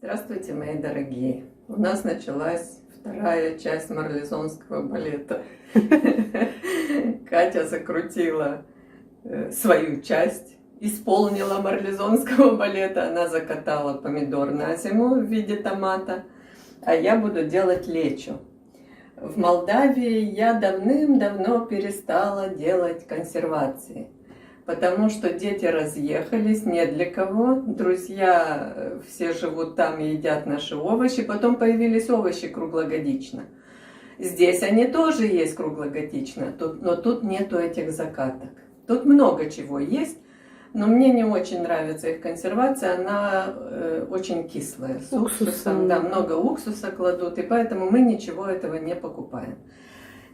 Здравствуйте, мои дорогие! У нас началась вторая часть марлезонского балета. Катя закрутила свою часть, исполнила марлезонского балета. Она закатала помидор на зиму в виде томата, а я буду делать лечо. В Молдавии я давным-давно перестала делать консервации, потому что дети разъехались, не для кого. Друзья все живут там и едят наши овощи. Потом появились овощи круглогодично. Здесь они тоже есть круглогодично, но тут нету этих закаток. Тут много чего есть, но мне не очень нравится их консервация. Она очень кислая, с уксусом. Да, много уксуса кладут, и поэтому мы ничего этого не покупаем.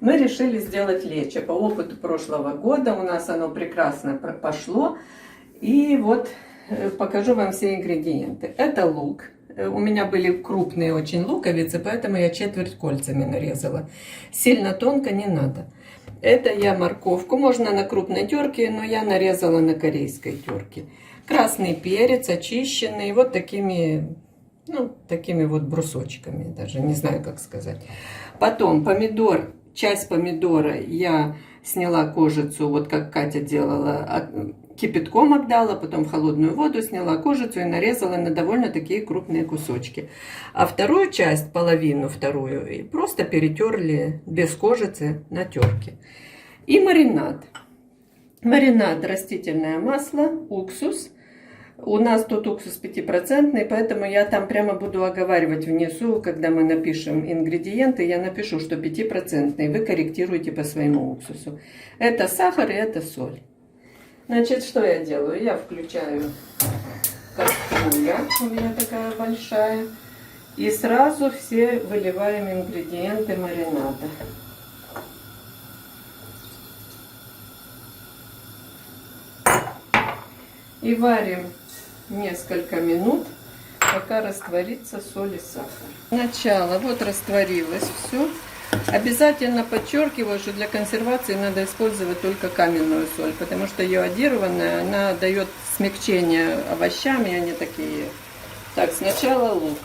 Мы решили сделать лечо. По опыту прошлого года у нас оно прекрасно пошло. И вот покажу вам все ингредиенты. Это лук. У меня были крупные очень луковицы, поэтому я четверть кольцами нарезала. Сильно тонко не надо. Это я морковку. Можно на крупной терке, но я нарезала на корейской терке. Красный перец очищенный вот такими вот брусочками. Даже не знаю, как сказать. Потом помидор. Часть помидора я сняла кожицу, вот как Катя делала, кипятком обдала, потом в холодную воду сняла кожицу и нарезала на довольно такие крупные кусочки. А вторую часть, половину вторую, просто перетерли без кожицы на терке. И маринад. Маринад: растительное масло, уксус. У нас тут уксус 5%, поэтому я там прямо буду оговаривать внизу, когда мы напишем ингредиенты, я напишу, что 5%. Вы корректируете по своему уксусу. Это сахар и это соль. Значит, что я делаю? Я включаю кастрюлю, у меня такая большая, и сразу все выливаем ингредиенты маринада. И варим несколько минут, пока растворится соль и сахар. Сначала вот растворилось все. Обязательно подчеркиваю, что для консервации надо использовать только каменную соль, потому что йодированная, она дает смягчение овощам, и они такие. Так, сначала лук.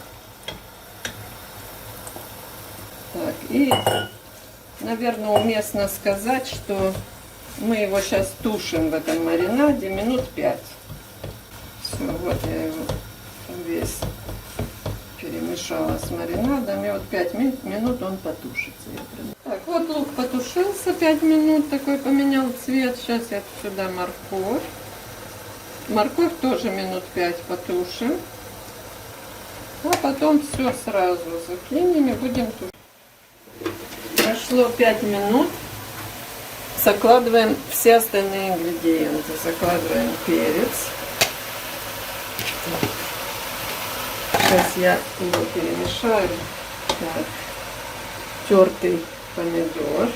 Так, и, наверное, уместно сказать, что мы его сейчас тушим в этом маринаде минут 5. Все, вот я его весь перемешала с маринадом, и вот 5 минут он потушится. Так, вот лук потушился 5 минут, такой поменял цвет. Сейчас я сюда морковь. Морковь тоже минут 5 потушим. А потом все сразу закинем и будем тушить. Прошло 5 минут. Закладываем все остальные ингредиенты. Закладываем перец. Сейчас я его перемешаю. Так. Тертый помидор.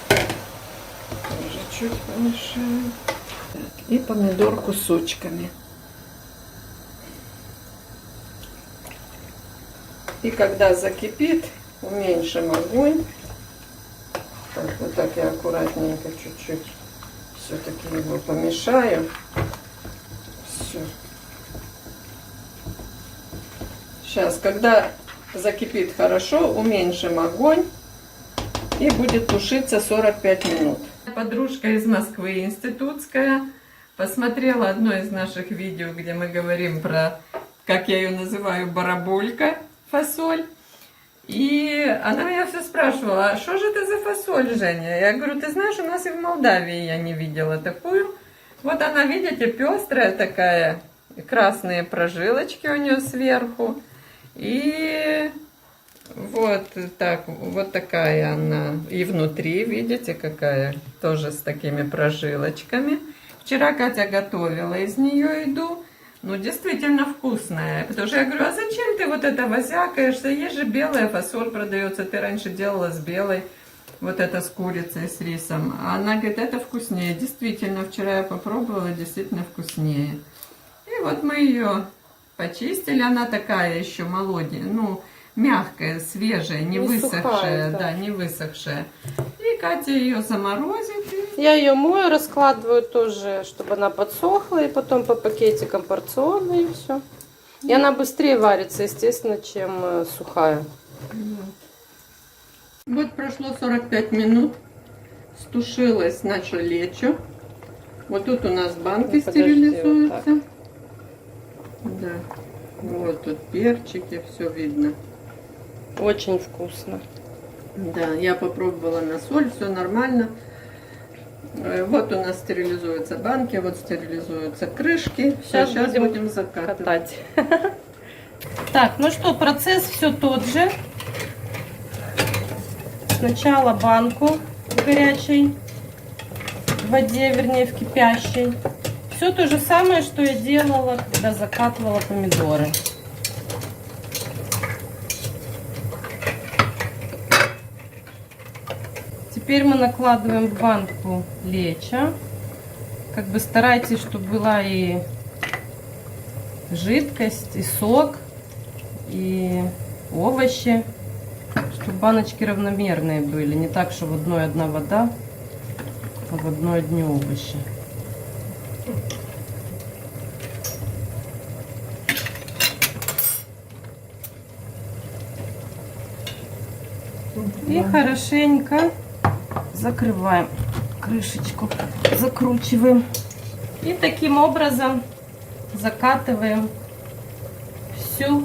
Тоже чуть помешаю. Так. И помидор кусочками. И когда закипит, уменьшим огонь. Так, вот так я аккуратненько чуть-чуть все-таки его помешаю. Все. Сейчас, когда закипит хорошо, уменьшим огонь и будет тушиться 45 минут. Подружка из Москвы, институтская, посмотрела одно из наших видео, где мы говорим про, как я ее называю, барабулька, фасоль. И она меня все спрашивала: а что же это за фасоль, Женя? Я говорю: ты знаешь, у нас и в Молдавии я не видела такую. Вот она, видите, пестрая такая, красные прожилочки у нее сверху. И вот так, вот такая она. И внутри, видите, какая, тоже с такими прожилочками. Вчера Катя готовила из нее еду. Ну, действительно вкусная. Потому что я говорю: а зачем ты вот это возякаешься? Есть же белая фасоль продается. Ты раньше делала с белой. Вот это с курицей, с рисом. А она говорит: это вкуснее. Действительно, вчера я попробовала, действительно вкуснее. И вот мы ее почистили. Она такая еще молоденькая. Ну, мягкая, свежая, не высохшая. Сухая, да, не высохшая. И Катя ее заморозит. Я ее мою, раскладываю тоже, чтобы она подсохла, и потом по пакетикам порционно, и все. И она быстрее варится, естественно, чем сухая. Вот прошло 45 минут. Стушилась наша лечо. Вот тут у нас банки Ну, подожди, стерилизуются. Да. Вот тут перчики, все видно. Очень вкусно. Да, я попробовала на соль, все нормально. Вот у нас стерилизуются банки, вот стерилизуются крышки. Сейчас будем закатывать. Катать. Так, ну что, процесс все тот же. Сначала банку в горячей воде, вернее в кипящей. Все то же самое, что я делала, когда закатывала помидоры. Теперь мы накладываем в банку лечо. Как бы старайтесь, чтобы была и жидкость, и сок, и овощи, чтобы баночки равномерные были. Не так, что в одной одна вода, а в одной одни овощи. И хорошенько закрываем крышечку, закручиваем. И таким образом закатываем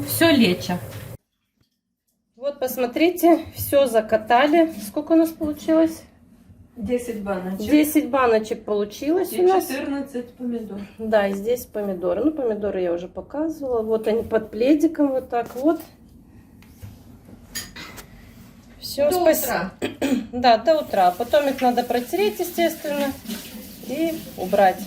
все лечо. Вот посмотрите, все закатали. Сколько у нас получилось? 10 баночек. 10 баночек получилось И у нас. 14 помидор. Да, и здесь помидоры. Ну, помидоры я уже показывала. Вот они под пледиком, вот так вот. Все, До утра. Да, до утра. Потом их надо протереть, естественно, и убрать.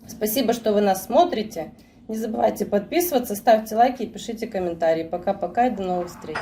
Спасибо, что вы нас смотрите. Не забывайте подписываться, ставьте лайки и пишите комментарии. Пока-пока и до новых встреч.